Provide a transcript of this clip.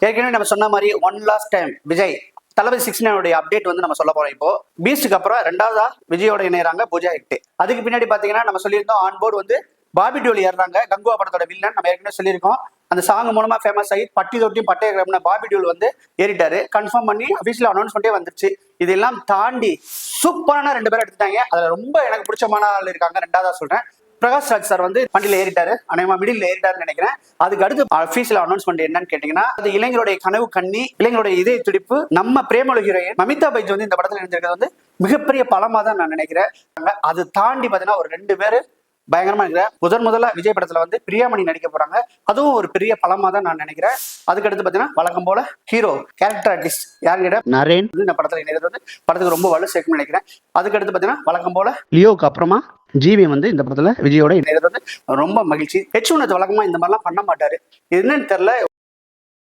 ஏற்கனவே நம்ம சொன்ன மாதிரி ஒன் லாஸ்ட் டைம் விஜய் தளபதி 69 அப்டேட் வந்து நம்ம சொல்ல போறோம். இப்போ பீஸ்டுக்கு அப்புறம் ரெண்டாவதா விஜயோட இணையறாங்க பூஜா ஹெக்டே. அதுக்கு பின்னாடி பாத்தீங்கன்னா நம்ம சொல்லியிருந்தோம் ஆன்போர்டு வந்து பாபி டியோல் ஏறாங்க. கங்குவா படத்தோட வில்லன் நம்ம ஏற்கனவே சொல்லியிருக்கோம். அந்த சாங் மூலமா ஃபேமஸ் ஆகி பட்டி தொட்டியும் பட்டய கிளம்பின பாபி டியோல் வந்து ஏறிட்டாரு. கன்ஃபார்ம் பண்ணி அபிஷியல் அனௌன்ஸ்மெண்டே வந்துருச்சு. இதெல்லாம் தாண்டி சூப்பரான 2 பேரும் எடுத்துட்டாங்க. அதுல ரொம்ப எனக்கு பிடிச்சமான ஆள் இருக்காங்க. ரெண்டாவதா சொல்றேன், பிரகாஷ் ராஜ் சார் வந்து வண்டியில ஏறிட்டாரு. அநேகமா மிடில் ஏறிட்டாருன்னு நினைக்கிறேன். அதுக்கு அடுத்து அபிஷியல் அனௌன்ஸ்மெண்ட் என்னன்னு கேட்டீங்கன்னா, அது இளைஞருடைய கனவு கண்ணி, இளைஞருடைய இதய துடிப்பு. நம்ம பிரேமலு ஹீரோயின் மமிதா பைஜ் வந்து இந்த படத்துல இருந்திருக்கிறது வந்து மிகப்பெரிய பலமா தான் நான் நினைக்கிறேன். அது தாண்டி பாத்தீங்கன்னா ஒரு 2 பேரு பயங்கரமா இருக்கிற முதல்ல விஜய் படத்துல வந்து பிரியாமணி நடிக்க போறாங்க. அதுவும் ஒரு பெரிய பலமா தான் நான் நினைக்கிறேன். அதுக்கடுத்து பாத்தீங்கன்னா வழக்கம் போல ஹீரோ கேரக்டர் ஆர்டிஸ்ட் யாருக்கிட்ட நரேன் இந்த படத்துல இணைகிறது வந்து படத்துக்கு ரொம்ப வலு சேர்க்கும்னு நினைக்கிறேன். அதுக்கடுத்து பாத்தீங்கன்னா வழக்கம் போல லியோக்கு அப்புறமா ஜிவி வந்து இந்த படத்துல விஜயோட இணைகிறது வந்து ரொம்ப மகிழ்ச்சி. ஹெச்1 வழக்கமா இந்த மாதிரிலாம் பண்ண மாட்டாரு. என்னன்னு தெரியல.